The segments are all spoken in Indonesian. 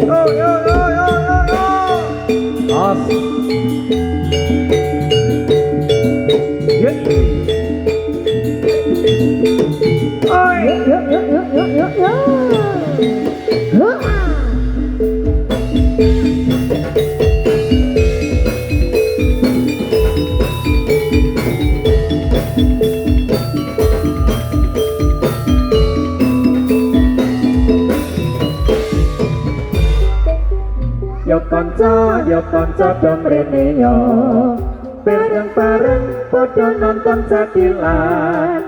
Yo yo yo yo yo yo. Os. Ye. Oi. Yo yo yo yo yo yo. Yo konco dong rene yo. Bareng-bareng podo nonton Jadilan.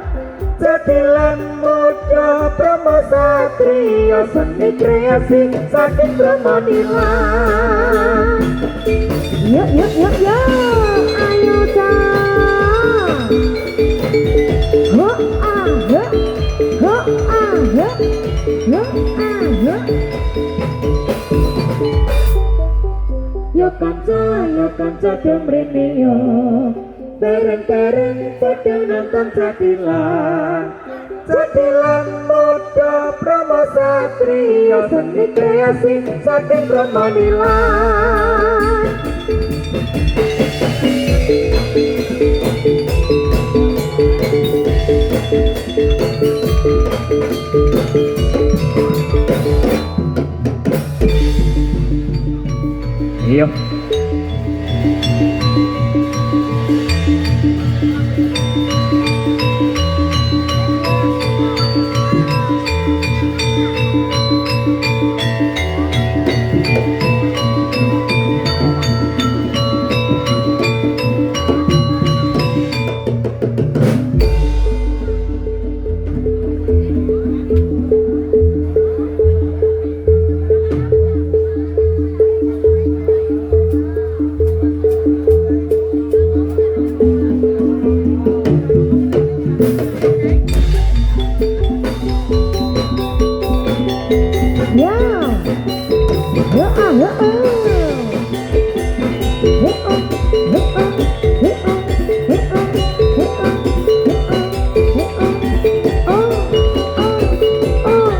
Jadilan muda promo satrio seni kreasi saking Brahmanilan. Yo yo yo yo. Ayo ta. Ho ah ho. Ho ah ho. Ho ah ho. Yo konco dong rene yo. Bareng-bareng podo nonton Jadilan. Jadilan muda promo satrio seni kreasi saking Brahmanilan. Iya. Ya. Yo ah yo. Ho ah ho ah ho ah ho ah ho ah ho ah. Oh oh oh oh oh.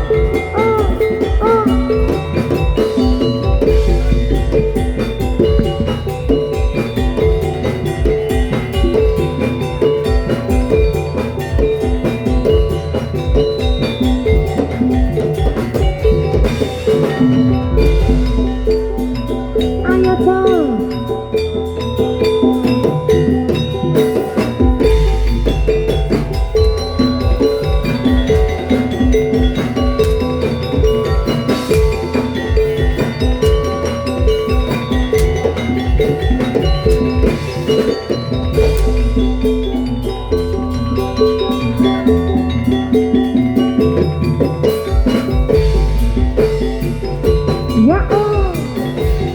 Ayo dong. Ya oh.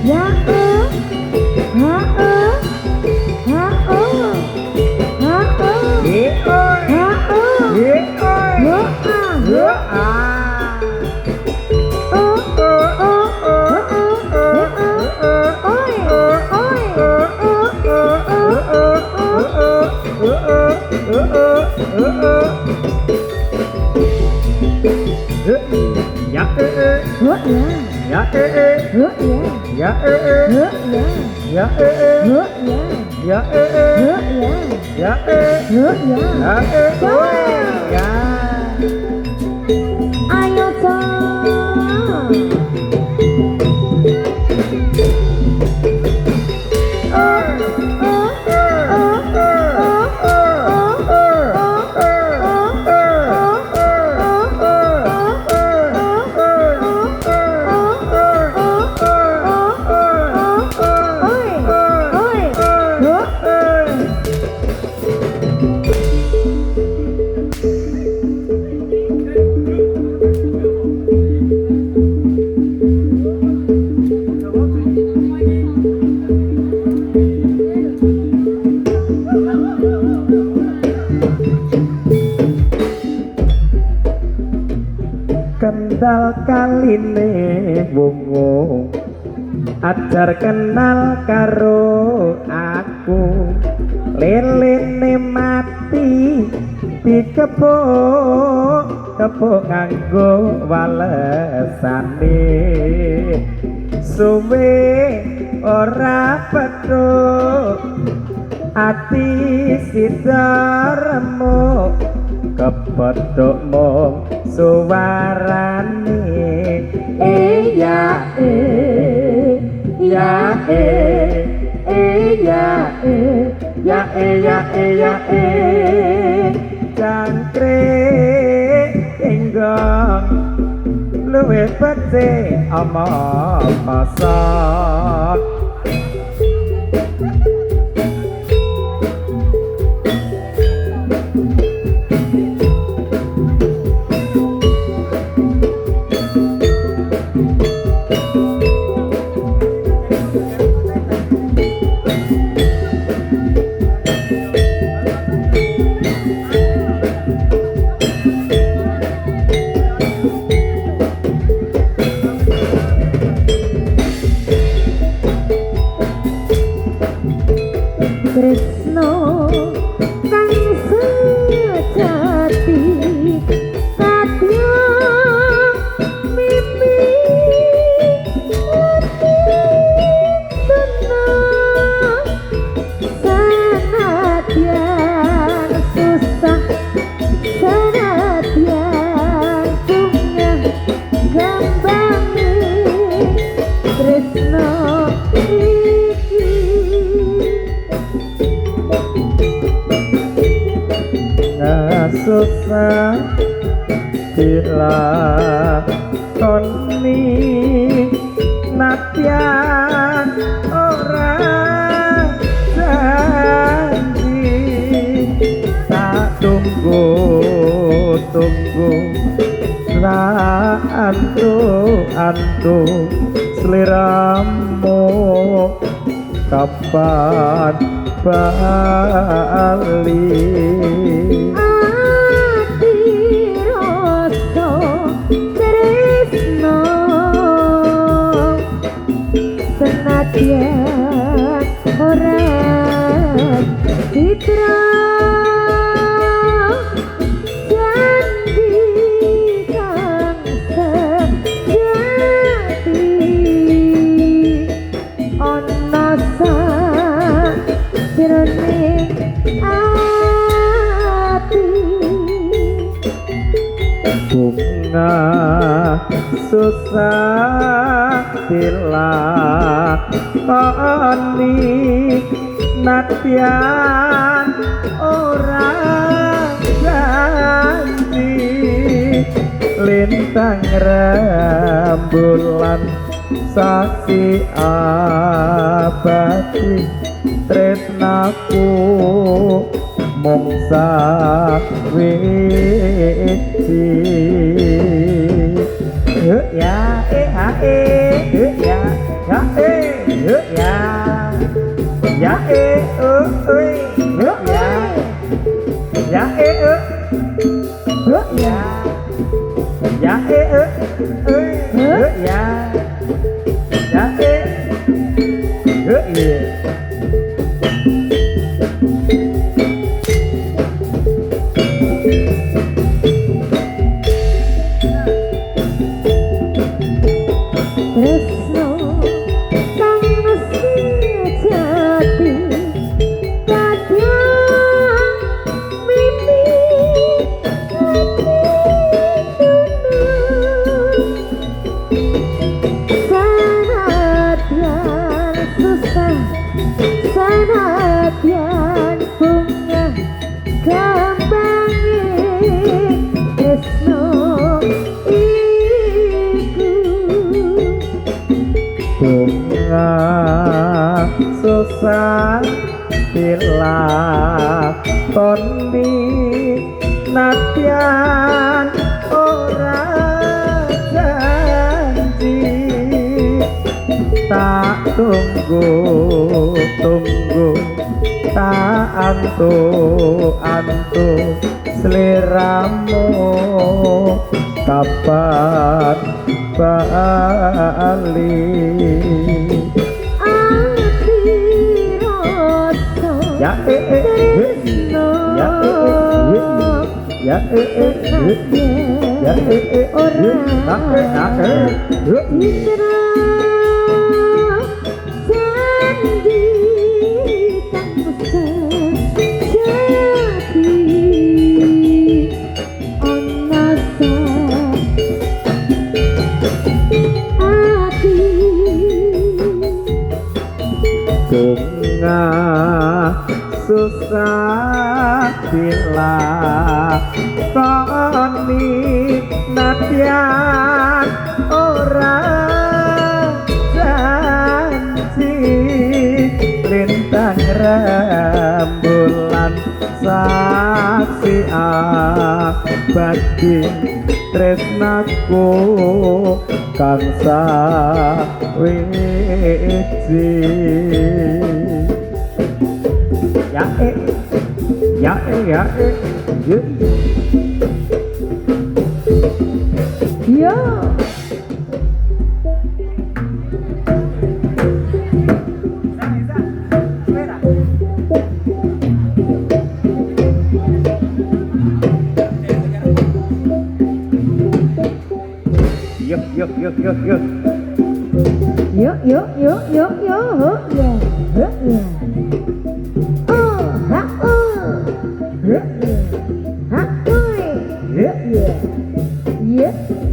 Ya oh. Ha oh. Ha oh. Ha oh. Ye oi. Ha oh. Ye oi. Ho ah ho Ah. oh oh oh oh. Oi oi. Ya Ho ya. ya Ho ya. ya Ho ya. ya Ho ya. ya Ho ya. ya Ho ya. ya. Ayo dong. Kendal kaline wungu ajar kenal karo aku lelene mati dikepuk kepuk nganggo walesane suwe ora petuk ati sidarmu kepethuk mung suwarane ya ya cangkrik enggong luwe pete omong kosong Tresno kang sejati kadya mimi tenang sanadyan susah sanadyan punya gambangi tresno susah bila koni natyan orang janji tak tunggu tak antu seliramu kapan bali senadyan orang citra janji kang sejati ana sajroning ati bunga susah bila koni natyan orang janji lintang rembulan sasi abadi tresnaku mung sawiji ya ya ya tresno kang sejati kadya mimi sanadyan susah sanadyan bunga gambangi tresno bunga susah bila koni natyan orang janji tak tunggu tak antu seliramu kapan bali ya ya ya bunga susah bila koni nadyan orang janji lintang rembulan saksi abadi tresnaku kang sawiji ya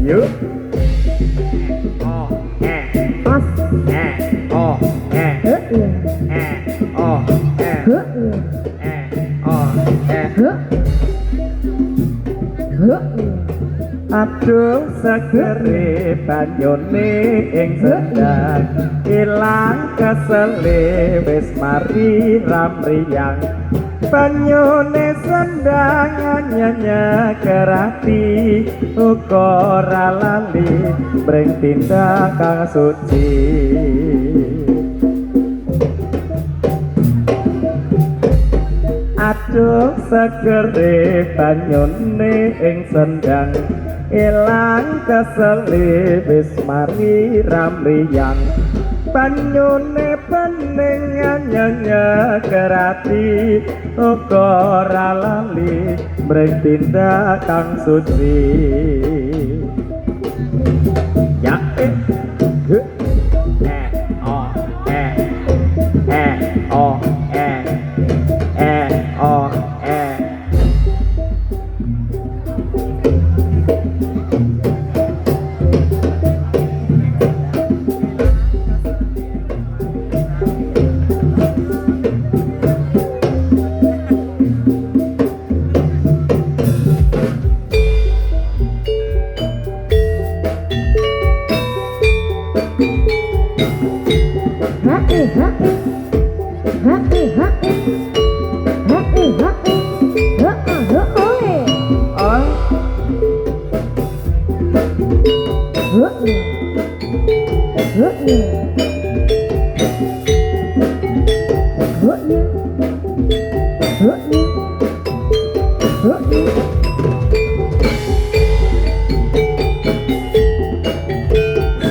yo aduh segere banyune ing sendang ilang kesele wis mari ramriyang banyune sendang nyanya kerati uga ora lali mring tindak kang suci aduh segere banyune ing sendang ilang kesele wis mari ramriyang banyune pening nyanya kerati uga ora lali mring tindak kang suci ya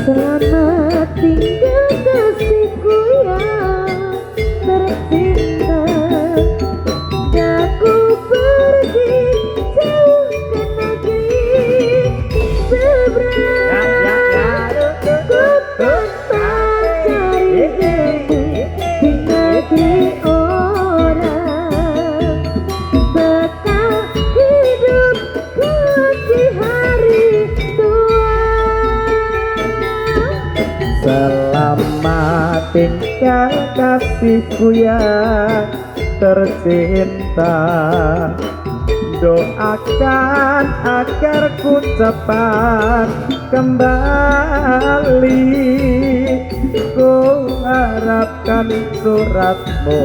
Selamat tinggal kasihku yang tercinta. Aku pergi jauh ke negeri seberang. Ku tempat cari di negeri orang. Bekal hidupku di hari tua. selamat tinggal kasihku yang tercinta doakan agar ku cepat kembali ku harapkan suratmu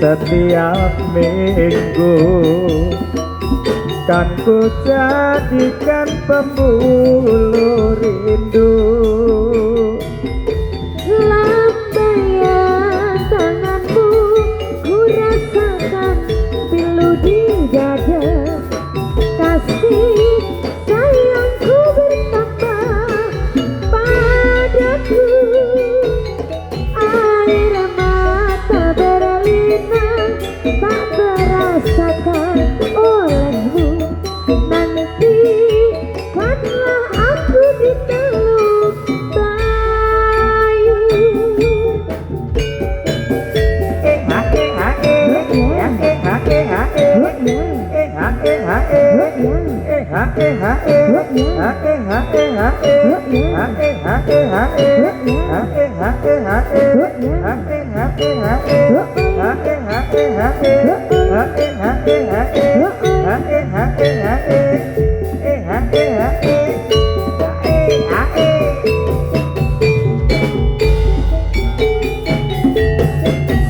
setiap minggu kan ku jadikan pembuluh rindu Lambaian tanganmu ku rasakan pilu di dada. Kasih sayangku bertambah padaku. Air mata berlinang tak terasakan olehmu. teluk bayu.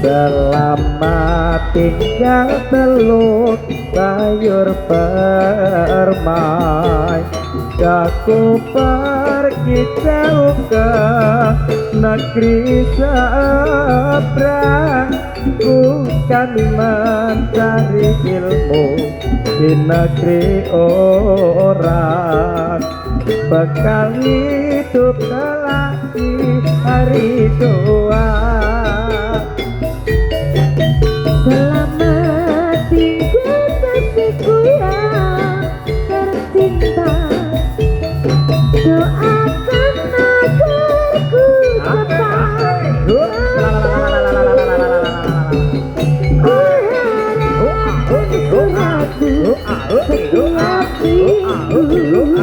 Selamat tinggal teluk sayur permai. Aku pergi jauh ke negeri seberang, bukan mencari ilmu di negeri orang. Bekal hidup kelak di hari tua. Selamat tinggal kasihku yang tercinta. Doakan agarku cepat. Ku harap suratku setiap minggu tanpa jadikan pembuluh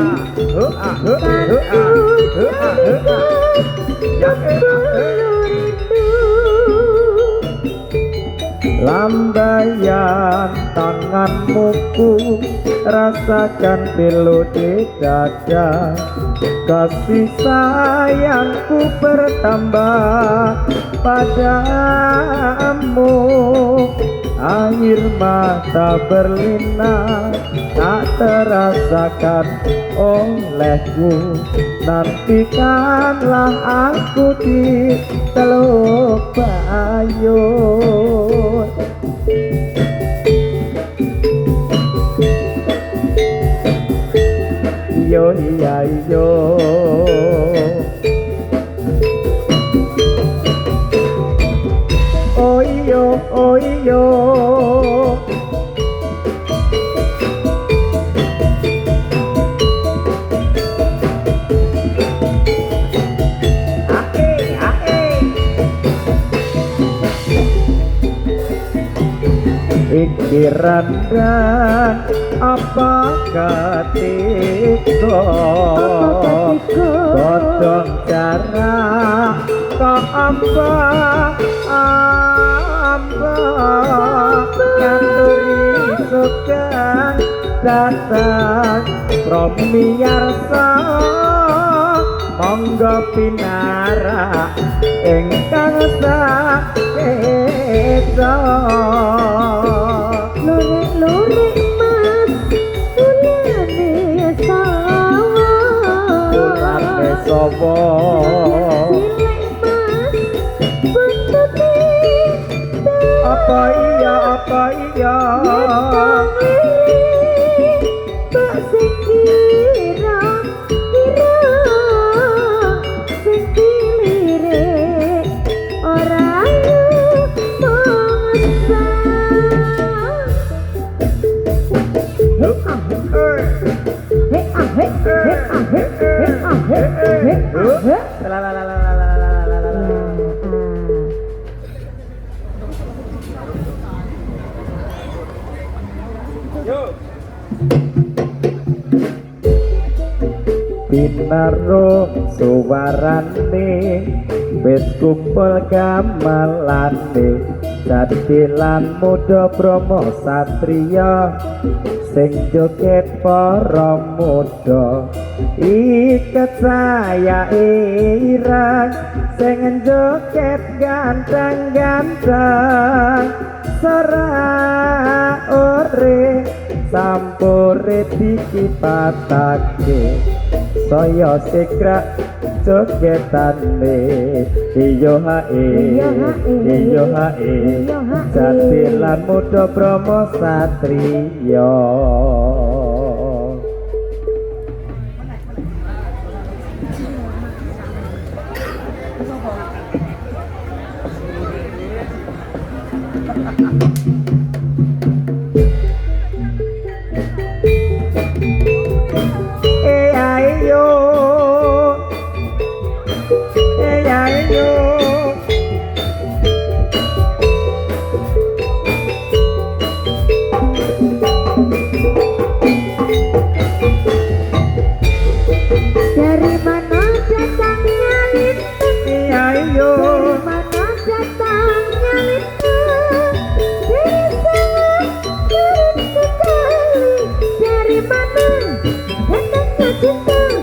rindu. Lambaian tanganmu ku rasakan pilu di dada. Kasih sayangku bertambah padamu. Air mata berlinang tak terasakan olehku. Nantikanlah aku di teluk bayu. Yo ya yo. Oh yo oh yo. Pikiran dan apa ketika bodong cara kau amba nganturi sukan datang romiarsa monggo pinara ingkang sakeca. Lurik-lurik mas ulane sawo. Ulane sapa? Cilik mas bentuti. Apa iya apa iya? Tak sekira sing dilirik ora mangsa. Pinaro suwarane wis kumpul gamalane dadilan muda Bromo satriya sing joget para muda iket saya ireng sing joget ganteng-ganteng sora ore sampure dikipatake saya sekrak jogetane iyo hae jatilan muda Bromo satriya. Ayo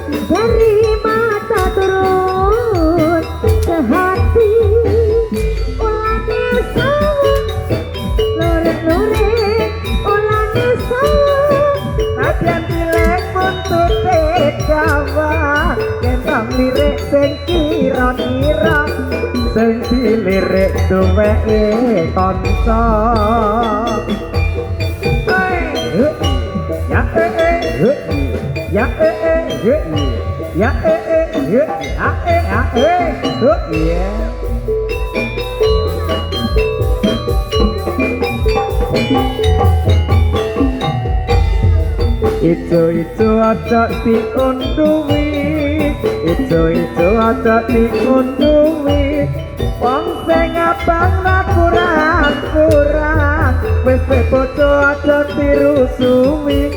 dari mata turun ke hati. Ulane sawung lurik-lurik, ulane sawung Najan dilek buntute Jawa, kentang lirik sing kira-kira, sing dilirik duweke kanca. Ya ya ya ya. Itu aja diunduwi, itu aja diunduwi. Wong sing abang ra kurang, wis bocah aja dirusumi.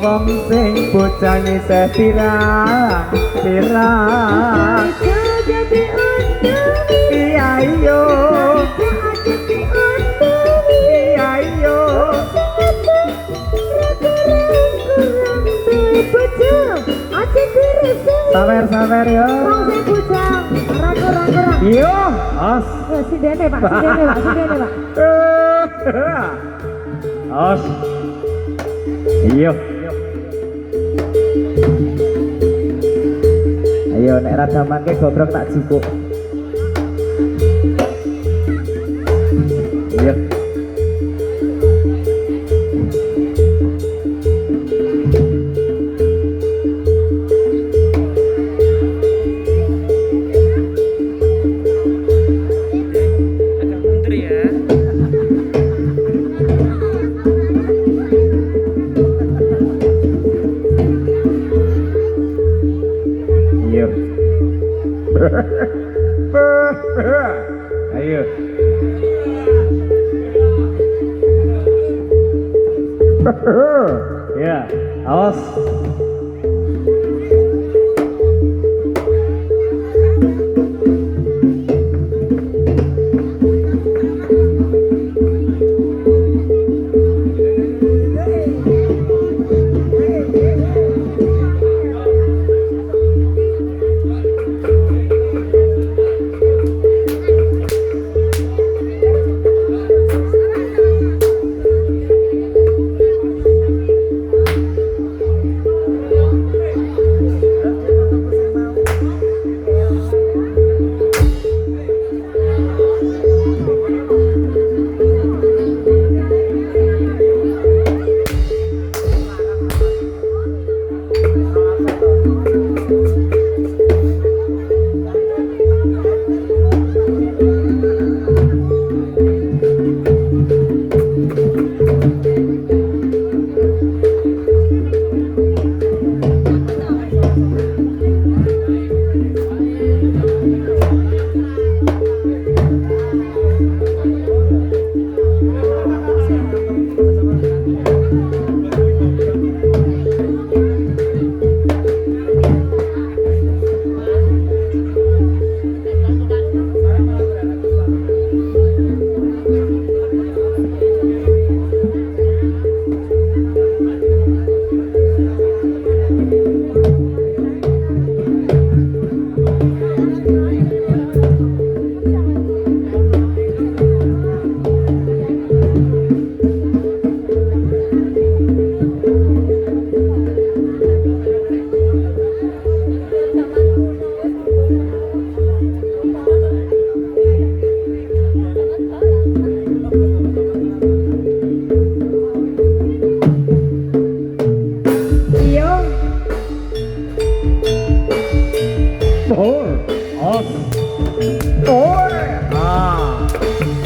Wong sing bocah isih pirang. aja diunduwi, Iya iyo, aja diunduwi. iya iyo. Sabar ya. Yo, os. Sidene Pak. Os. Iyo. Ayo nek rada mangke gobrok tak jupuk. Iya. Iya. Ayo. Ya, awas.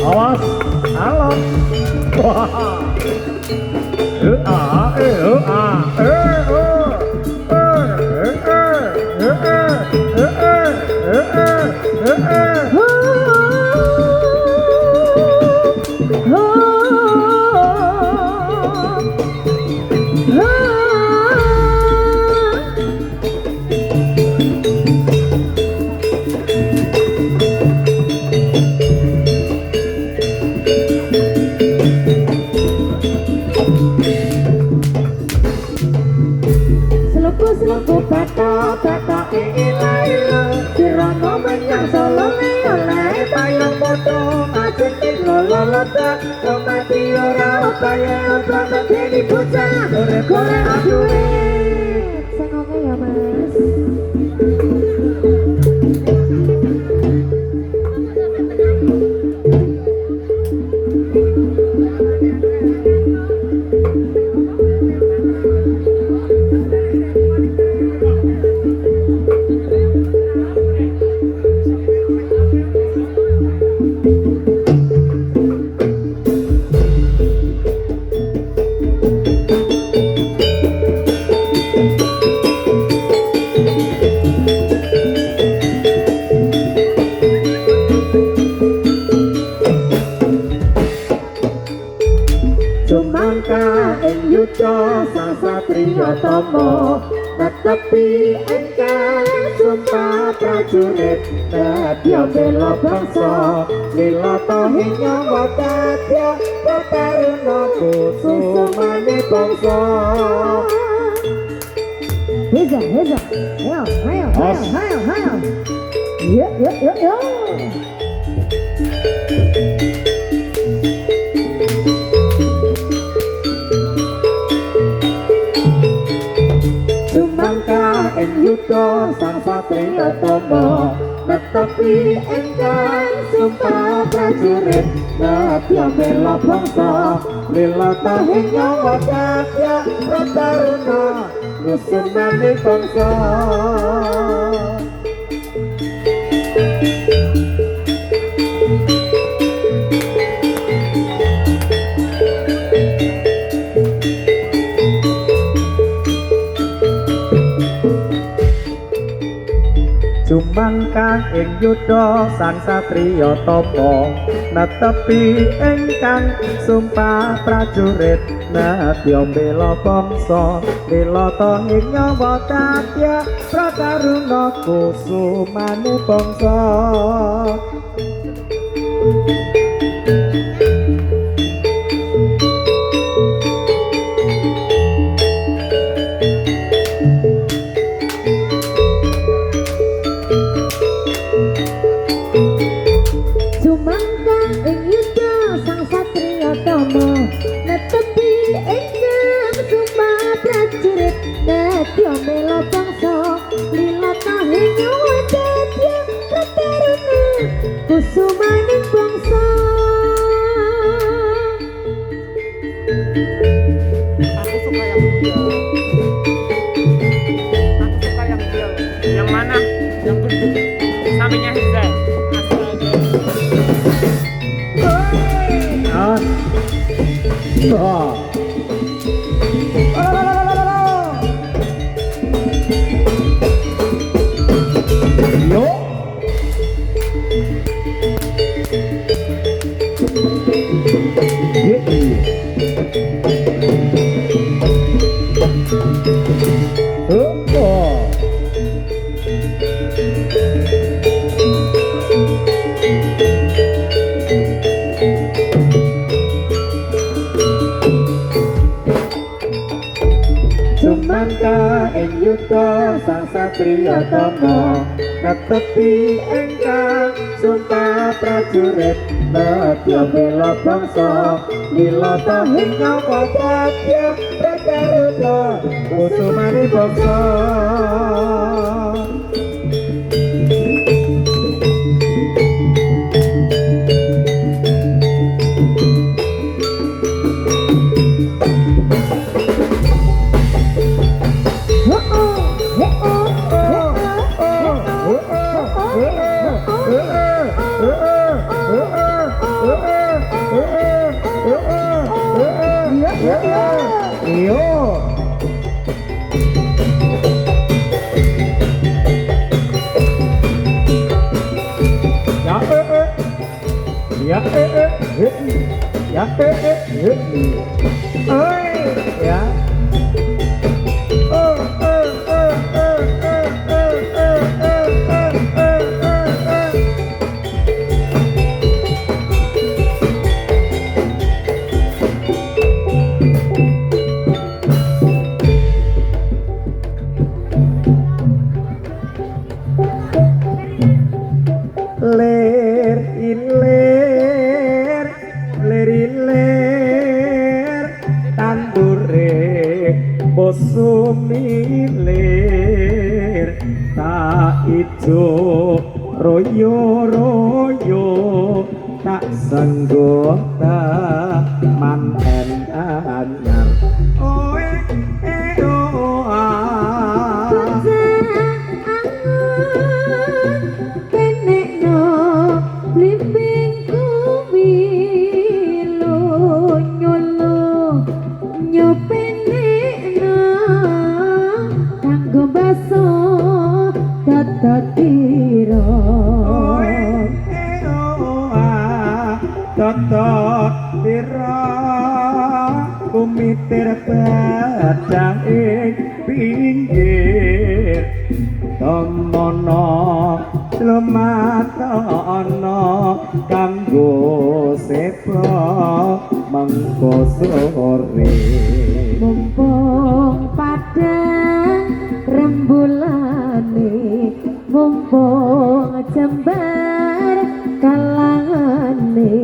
Awas, alam. patoke ilaila sirana menyang solo oleh tayang foto macet lolota mati ora kaya ora dadi bocah golek aduwe sing oke ya Mas. Sang satriya tama netepi engkang sumpah prajurit nadya bela bangsa lilata hinya wadadya pataruna kusumane bangsa Heza hayo yo Yuda sang satriya tama netepi engkang sumpah prajurit nadya bela bangsa lilata hinya wadadya pataruna kusumane bangsa Jumangkang ing yuda sang satriya tapa netepi ingkang sumpah prajurit nadya bela bangsa lilata ing nyawa kadya prataruna kusumane bangsa kusumaning bangsa Aku suka yang dia. Aku suka yang dia. Yang mana? Yang gendut. Sampingnya Heza. Sumangka ing yuda sang satriya tama netepi engkang sumpah prajurit nadya bela bangsa lilata ing nyawa kadya prataruna kusumane bangsa ijo royo tak senggota manten anyar oe Totok tira kumitir badang ing pinggir tomono lumatono kanggo sepo mengko sore mumpung padang rembulane mumpung jembar kalangane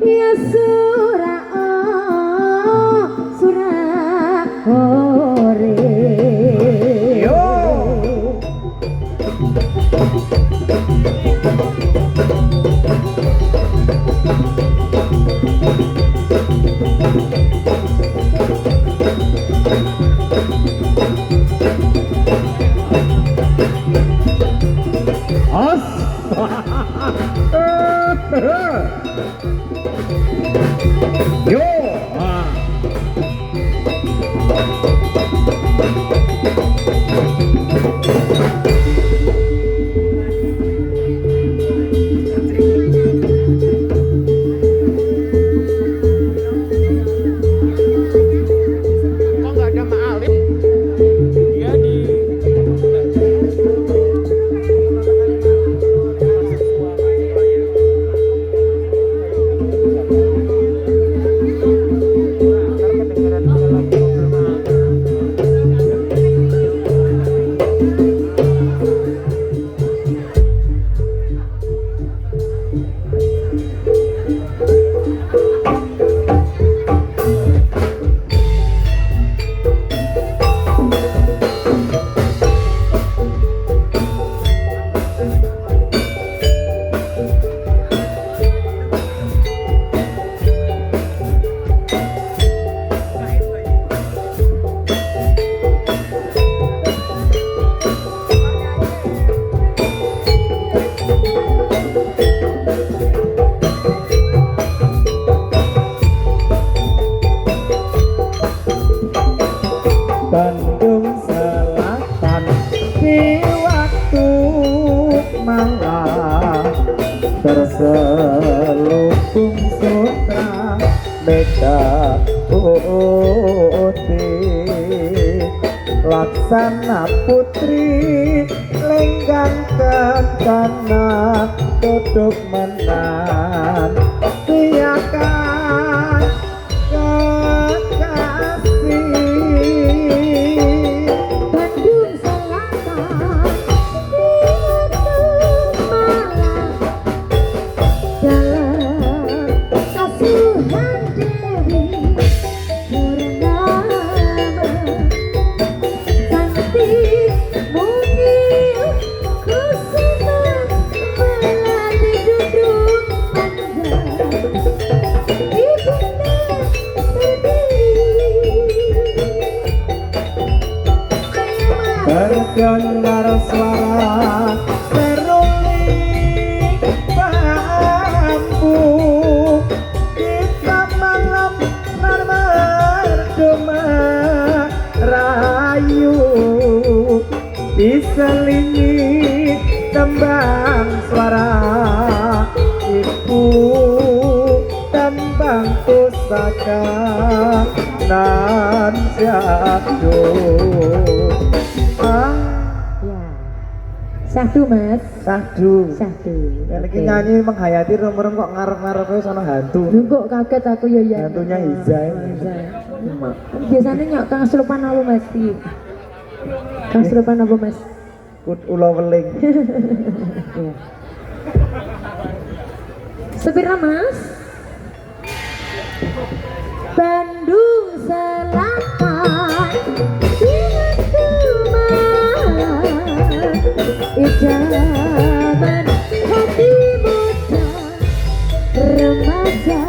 ya surah hore yo yo Kok nggak ada Ma'alif? Dia di Bandung Selatan di waktu malam terselubung sutra Mega putih laksana putri lenggang kencana duduk menan tiakan kekasih Bandung Selatan di waktu malam dalam kasuhan Dewi Purnama cantik mungil kusuma melati duduk manja ibunda terdengar suara seruling bambu kita malam merduma rayu diselingi tembang suara ibu tembang pusaka nan jatuh ya sahdu mas sahdu sahdu yang lagi nyanyi menghayati rumah kok ngarep-ngarepnya sana hantu lu kok kaget aku ya hantunya Hizai biasanya nyok kang serupan apa mas kang serupan apa mas kut ulo weling ya. Sepira mas Bandung Selatan di waktu malam Idaman hati muda remaja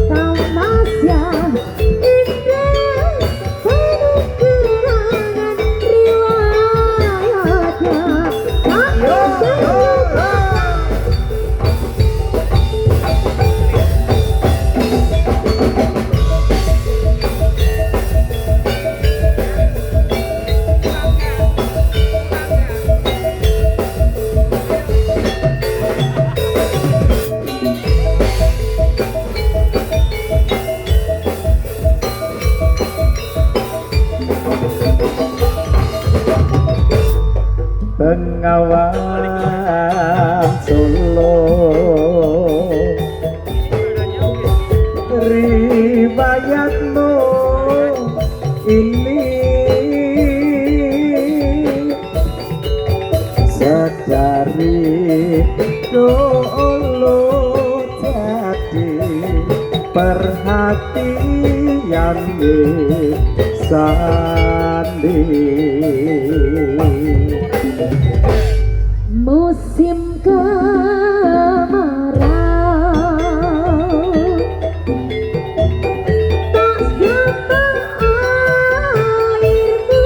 tamasya indah penuh kenangan riwayatnya tak terlupakan. Bengawan Solo riwayatmu ini sedari dulu jadi perhatian sandi. Musim kemarau tak sama airmu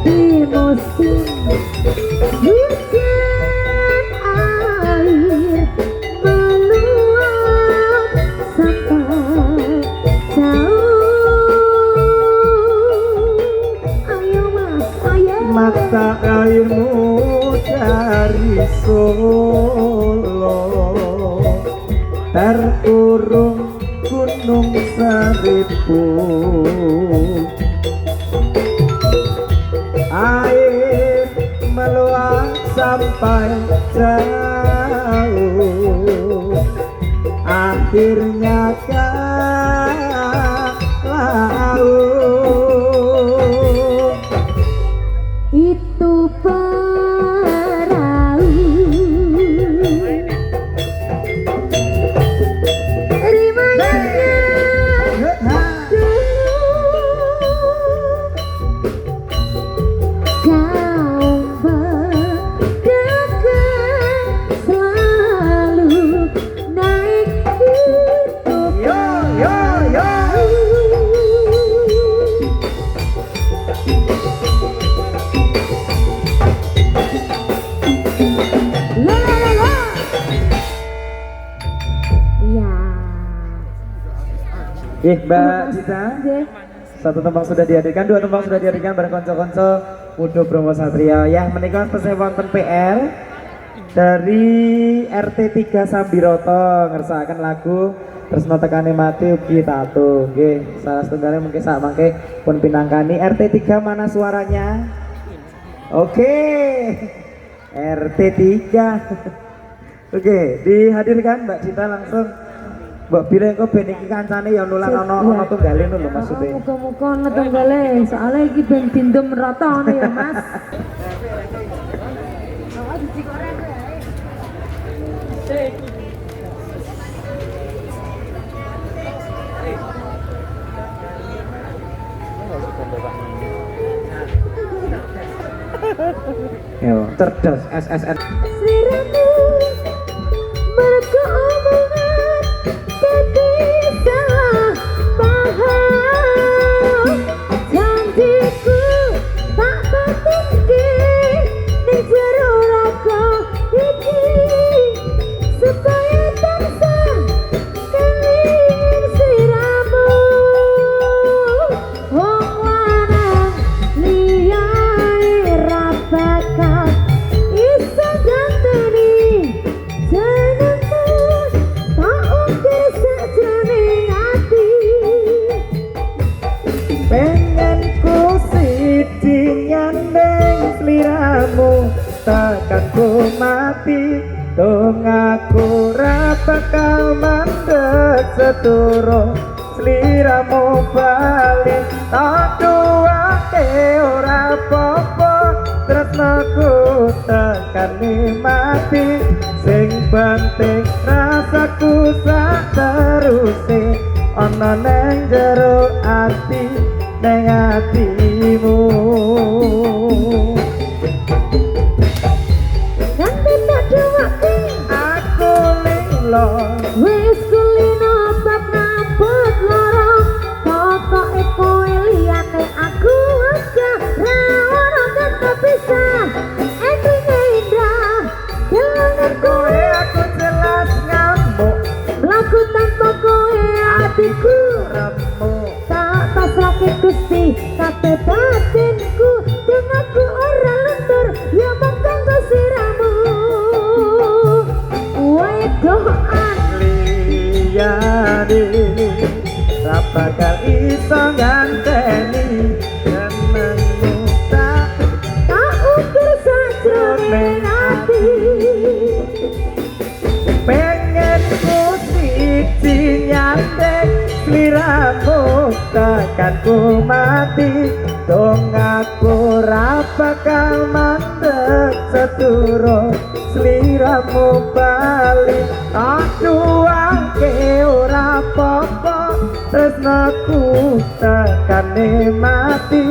di musim hujan air meluap sampai jauh. Ayo mas, ayo. Mata airmu dari Solo terkurung Gunung Seribu, air meluap sampai jauh, akhirnya ke laut. Itu perahu riwayatnya dulu kau berdagang selalu naik itu perahu. La la la la. Ya. Mbak Cita, Nggih. satu tembang sudah dihadirkan, dua tembang sudah dihadirkan bareng konco-konco Udo Bromo Satrio. Ya, menikah pesai wonten PR dari RT3 Sambiroto ngersakaken lagu Tresno Tekane Mati Ugi Tato. Nggih, salah setunggalnya mungkin sak mangke pun pinangkani RT3 mana suaranya? Oke. RT3. Oke, dihadirkan Mbak Cita langsung. Mbak Bila kok ben iki kancane ya nulang ana tunggale lho maksudnya. Muga-muga ana tunggale, soalnya iki ben dindem rata ngono ya, Mas. Yo, cerdas SSN. Sliramu mergo omongan dadi salah paham. Janjiku tak pentingke ning jero raga iki supaya tansah kelingan sliramu. Wong lanang liyae ra bakal iso ganteni jenengmu tak ukir sajroning ati. Pengen ku siji nyandeng sliramu takkan ku mati dong aku ra bakal mandek seturo sliramu bali tak duake ora apa-apa tresnaku tekan mati sing penting rasaku sak teruse ana nang jero ati neng atimu. Nanti tak dewake Aku lilo wis kulino bab ngabut loro pokoke kowe liyane aku aja ra ono kata pisah endinge indah kelangan kowe aku jelas ngamuk mlaku tanpa kowe atiku remuk. tak pasrahke Gusti kabeh batinku dengaku ora luntur ya monggo siramu wae doan Liyane ra bakal iso nganteni jenengmu tak tak ukir sajroning ati pengen ku siji nyandek sliramu tekan ku mati dong aku ra bakal mandek sedurung sliramu bali aduangke ora apa-apa tresnaku tekane mati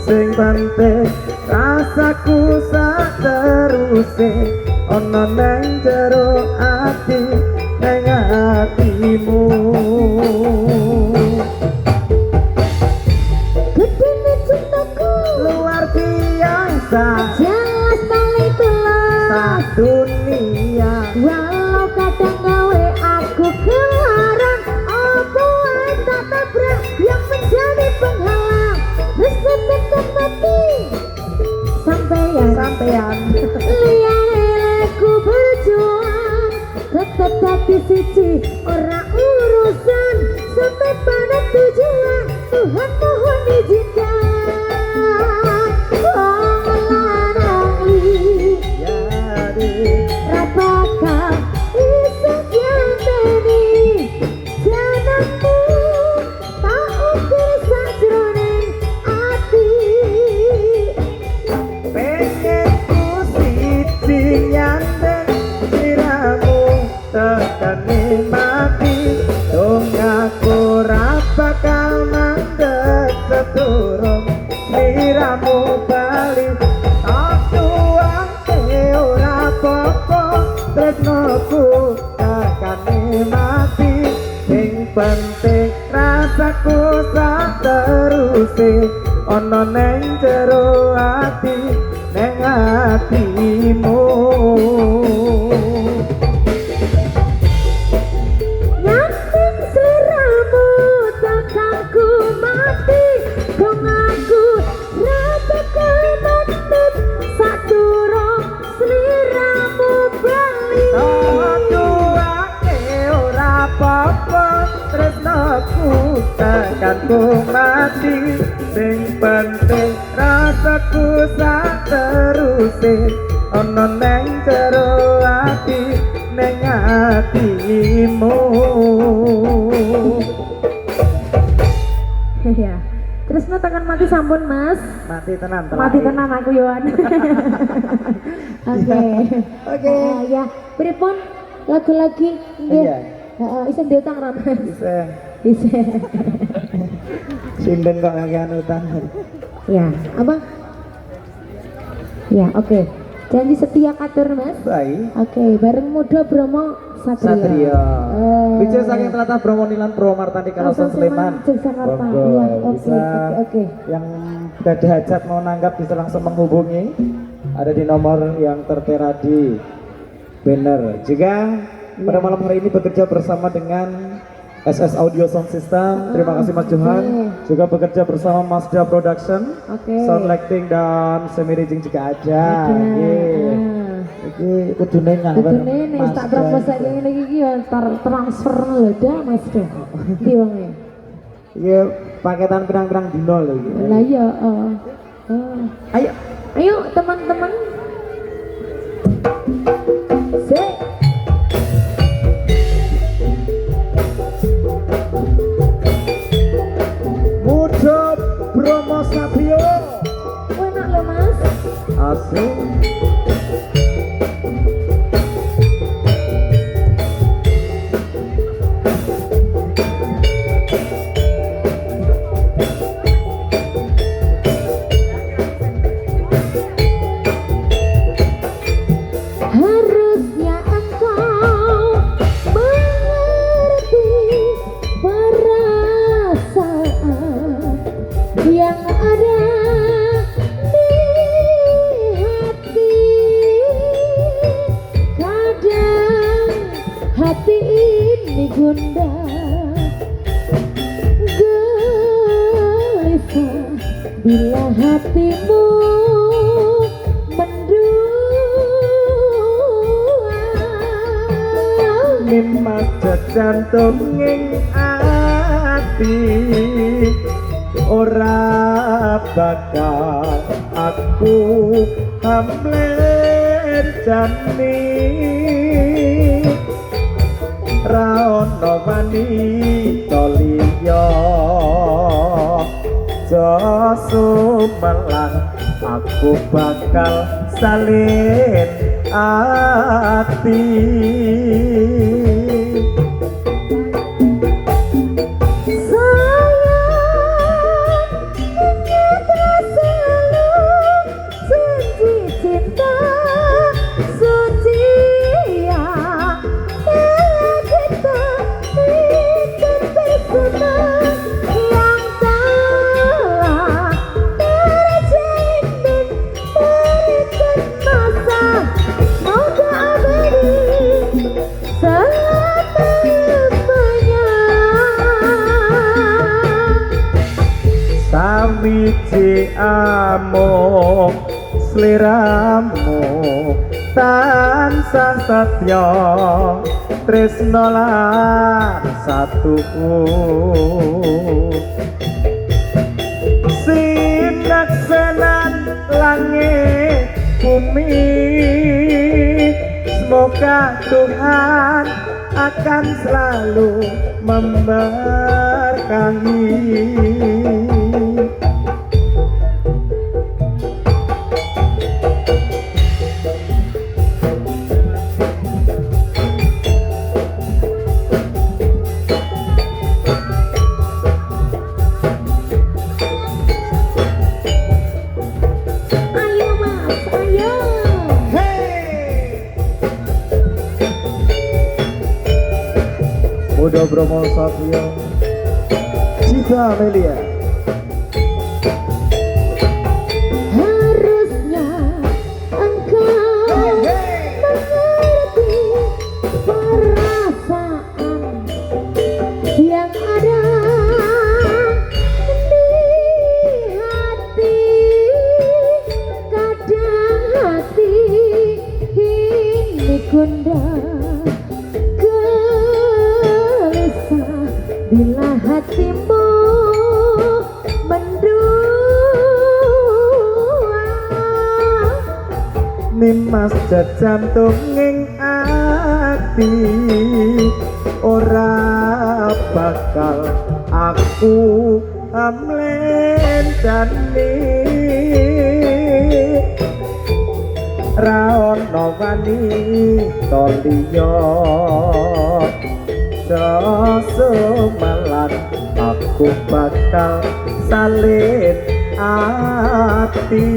sing penting rasaku sak teruse ana nang jero ati nang atimu. gedene cintaku Luar biasa jelas kali telas dunia walau kadang gawe aku kelarang apa wae tak tabrak yang menjadi penghalang rasa tetap mati sampeyan liyane ku berjuang tetap dadi siji ora urusan sampai pada tujuan Tuhan mohon izinkan wong lanang jadi rapakal iso dianteni jenengmu tak ukir sajroning ati pengen ku siji nyandek sliramu tekane mati dong aku ra bakal mandek sedurung sliramu bali aku ante ora apa-apa tresnoku tekane mati sing penting rasaku sak teruse ana nang jero ati nang atimu. nyanting sliramu takkan ku mati dong aku ra bakal mandek sadurung sliramu bali Aduake ora apa-apa tresnaku takkan ku mati sing penting rasaku sak teruse ana nang jero ati nang atimu. ya terus tangan mati sampun mas Mati tenan mati tenan aku Yohan oke Oke. ya pripun lagu lagi Iya. isen diutang ra mas Bisa bisa sinden kok kakean utang. ya apa ya oke janji setia katur mas Baik. oke bareng muda Bromo Satria Bicara saking tlatah Bromo Nilan Bromo Martani Kalasan Sleman. Jakarta Monggo, iya oke bisa oke yang ada hajat mau nanggap bisa langsung menghubungi. Ada di nomor yang tertera di banner. Juga pada malam hari ini bekerja bersama dengan SS Audio Sound System. Terima kasih Mas Johan. Juga bekerja bersama Mazda Production. Oke. Sound lighting dan semi rigging juga ada. Nggih. Iki kudune nyamper. Kudune nek tak promosake ngene iki ya transfer lho dah Mas dah. Ndi wonge? Iya paketan pirang-pirang dino lho iki. Lah iya, Ayo. Ayo teman-teman. Sik. Muda Bromo Satrio. Enak lho Mas. Asik. hati, kadang hati ini gundah, gelisah bila hatimu mendua. Nimas jantung ing ati ora bakal aku hamlen jani ra ono wanita liya sumelang aku bakal salin ati. Wiji amung sliramu tansah satya tresna lan satuku sinaksenan langit bumi semoga Tuhan akan selalu memberkahi. Udah Bromo Satrio Cita Amelia. Harusnya engkau mengerti perasaan yang ada di hati. Kadang hati ini gundah, bila hatimu mendua. Nimas jantung ing ati ora bakal aku amlen jani ra ono wanita liya sumelang aku bakal salin ati.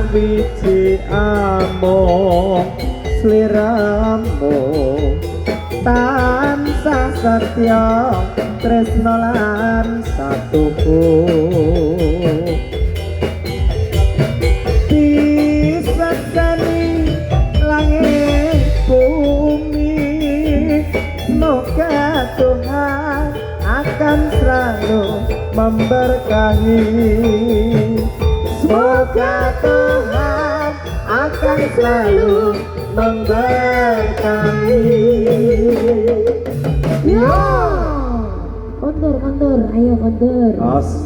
Wiji amung sliramu tansah satya tresna lan satuku disegani langit bumi semoga Tuhan akan selalu memberkahi. Semoga Tuhan akan selalu memberkahi. Yo, kondur, ayo kondur. As.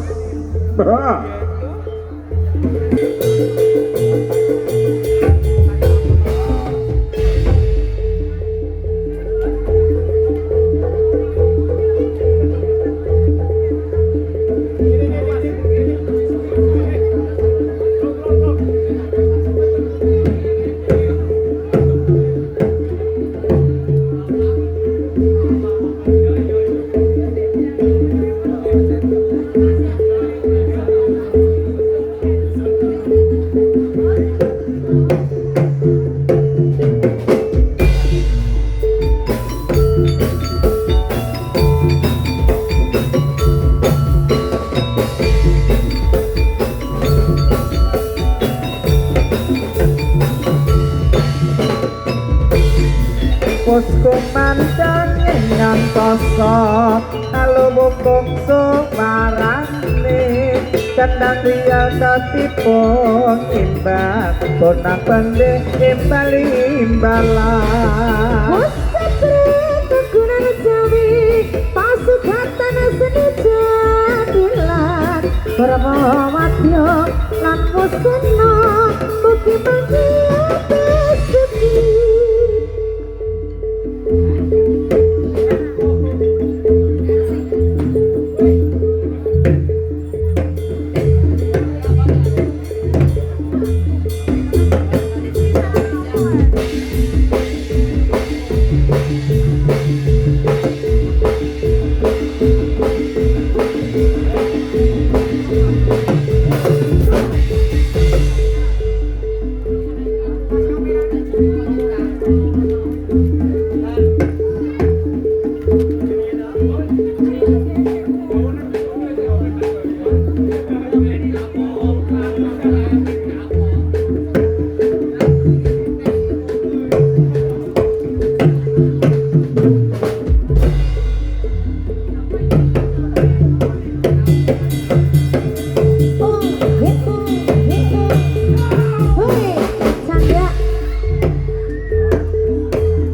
Kadangnya ngantoso kalau bokong sumarane kadang dia ketipung imbal pernah pendek imbal-imbalan Musabre kegunan jawi pasukatan seni jadilan Brahmawadya lan musena mugi bahagia besuki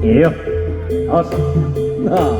Iya, os. Nah.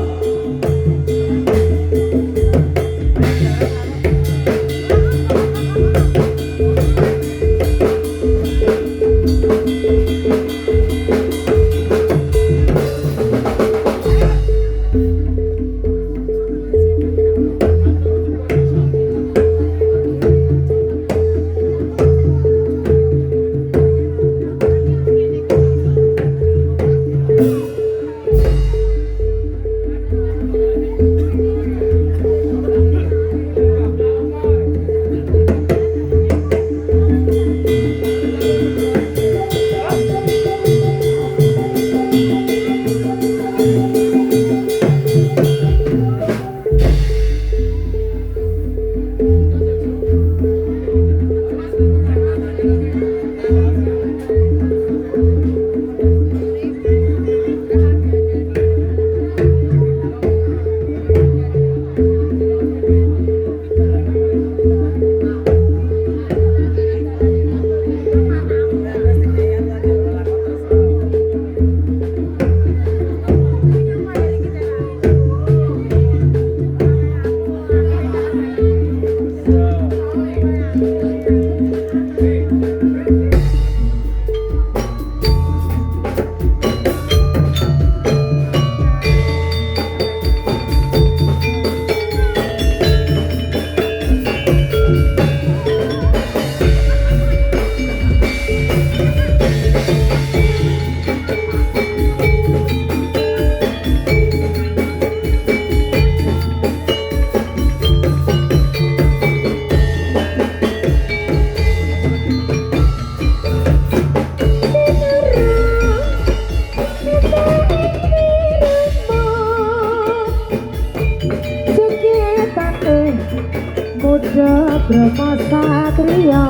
Muda Brahma Satria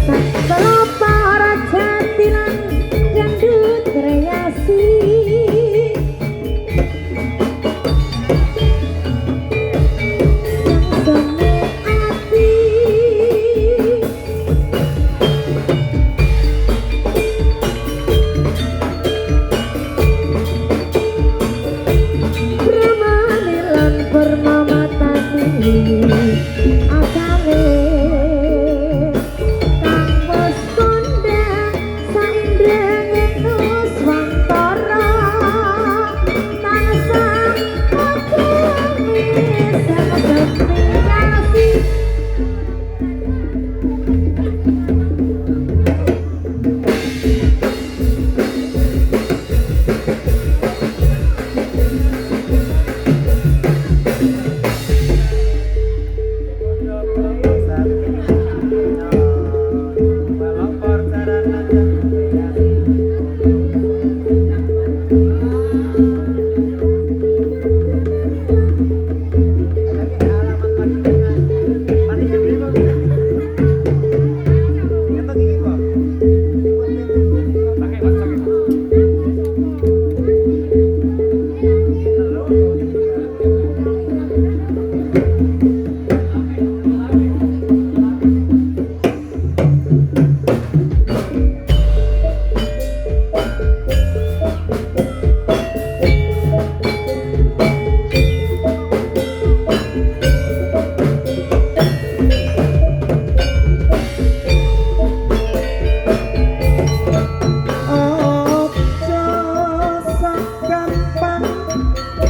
Sakala para jatilan Dangdut kreasi Yang semu ati Brahmanilan permamatani Akale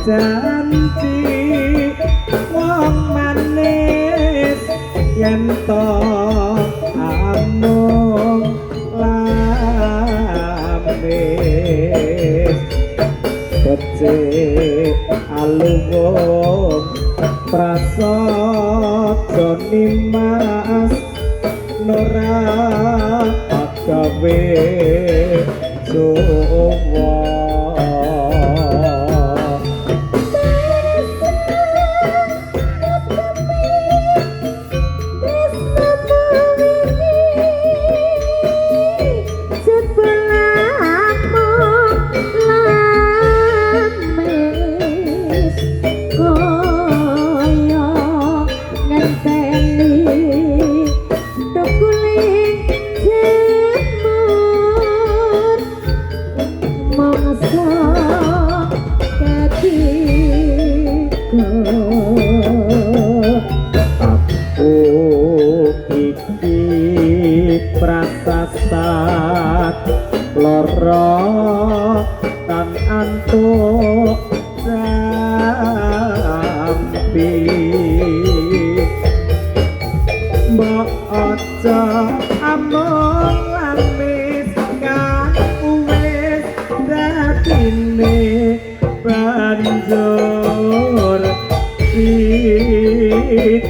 janji wong manis yen to amung lamis becik alung prasaja nimas nora agawe suwa prasasat loro tan antuk sampi mbok aja amung lamis kang wis dadine banjur sitis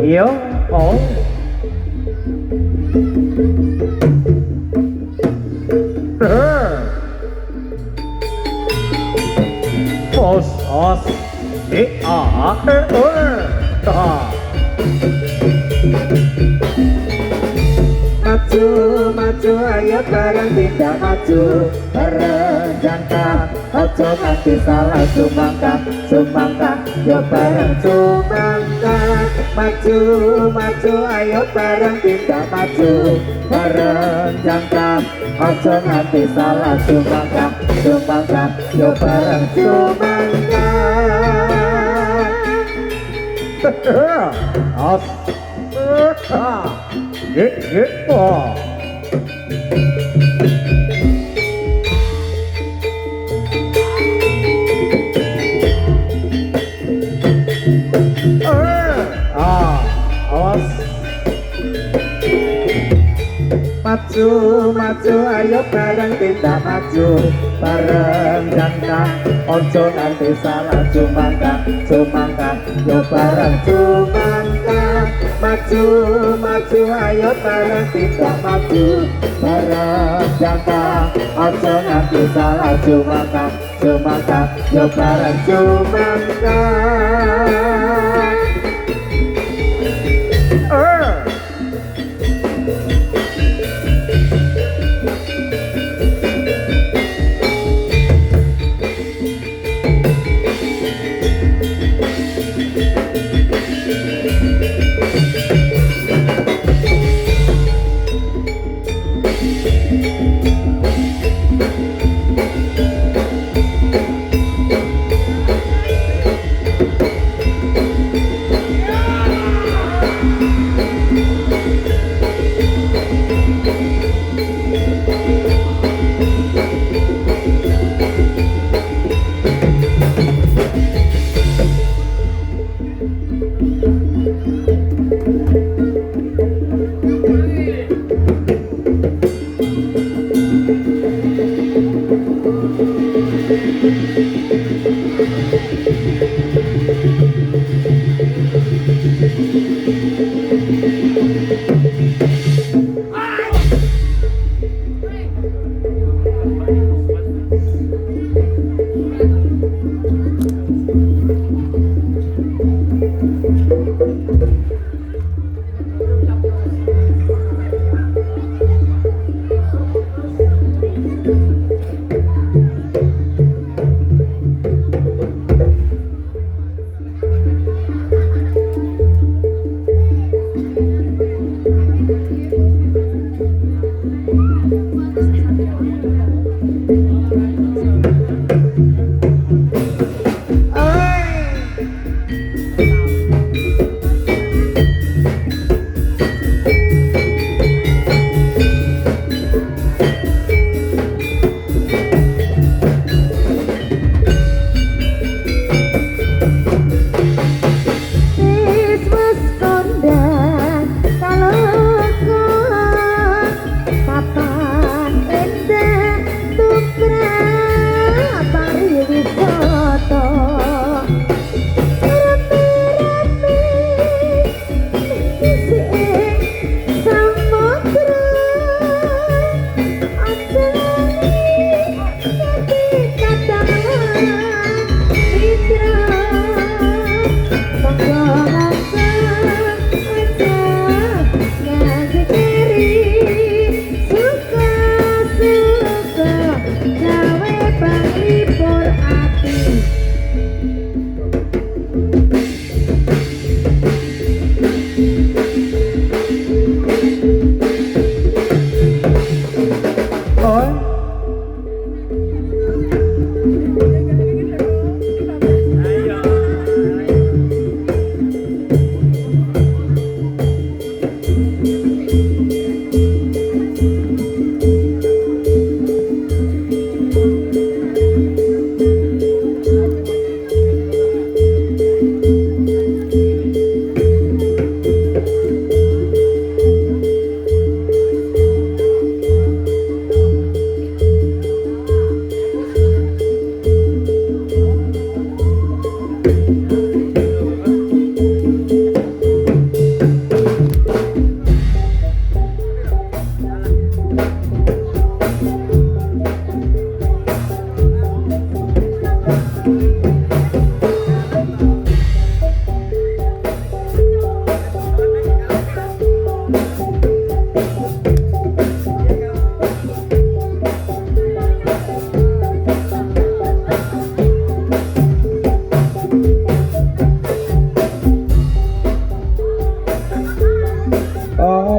Yo, oh. Os, os, maju, maju, ayo bareng tidak maju, bareng jangka, ojo nanti salah sumangka, sumangka, yo bareng sumangka. Maju, maju, ayo bareng tidak maju, bareng jangka, ojo nanti salah sumangka, sumangka, yo bareng sumangka. Os, oh. Awas. Maju, maju, ayo bareng kita maju, bareng jangka, ojo nanti salah sumangka, sumangka, yo bareng sumangka. Maju, maju, ayo bareng kita maju, bareng jangka, ojo nanti salah sumangka, sumangka, yo bareng sumangka.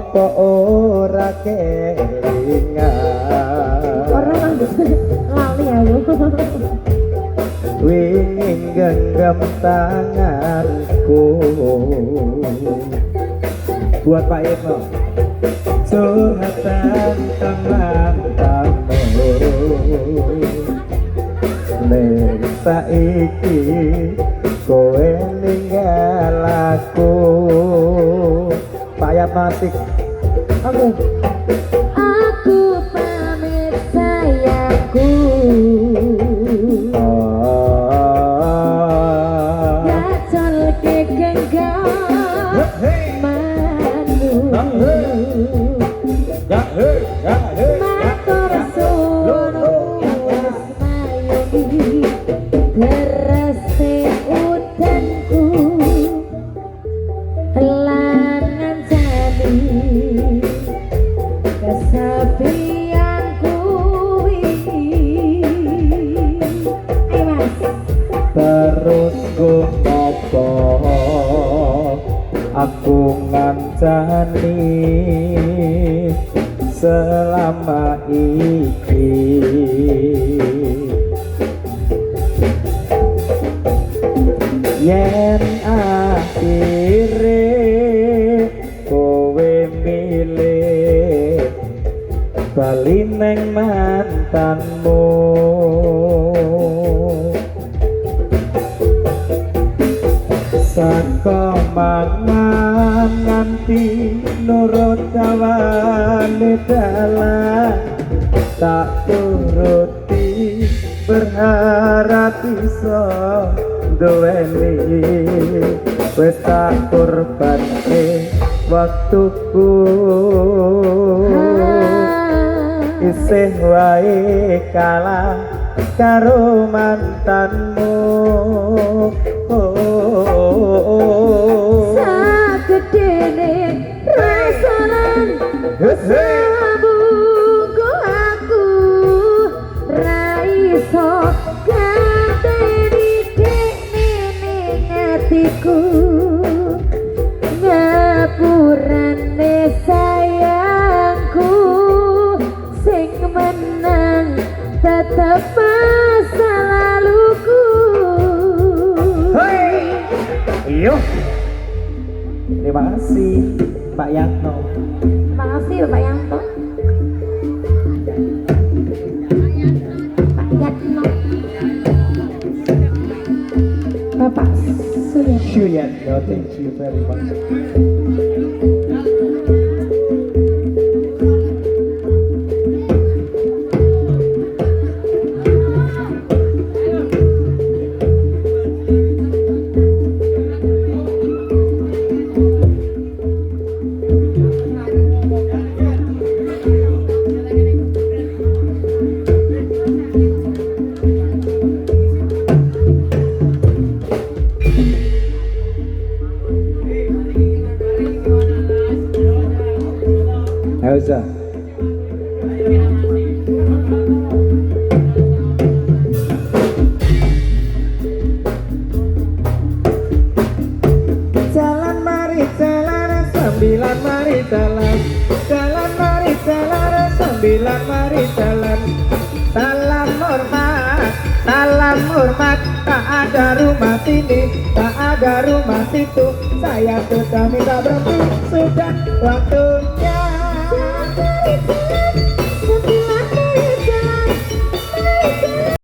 Apa ora kelingan Orang lali aku. Wingin genggam tanganku buat Pak Ibnu curhatan teman-temanmu nek saiki kowe ninggal aku Pak Yat Masik. Oke. Aku pamit sayangku. Gacol ke genggam manu. Matur suwun mayoni derese udanku lan ngancani kesepianku Terus ngopo aku ngancani selama iki yen akhire kowe milih bali neng mantanmu saka mangan nganti nurut kawane dalan tak turuti berharap iso duweni wis tak korbane waktuku isih wae kalah karo mantanmu sagedene rasalan sabungku aku ra iso ganteni dekne ning atiku ngapurane sayangku sing menang tetep masa laluku. Iyo. Terima kasih Pak Yanto. Terima kasih Bapak Yanto. Pak Yatno. Bapak Suyanto, thank you very much. Elza. Jalan mari jalan sambilan mari jalan. Jalan mari jalan sambilan mari jalan. Salam hormat, tak ada rumah sini, tak ada rumah situ. Saya sudah minta berhenti, sudah waktunya.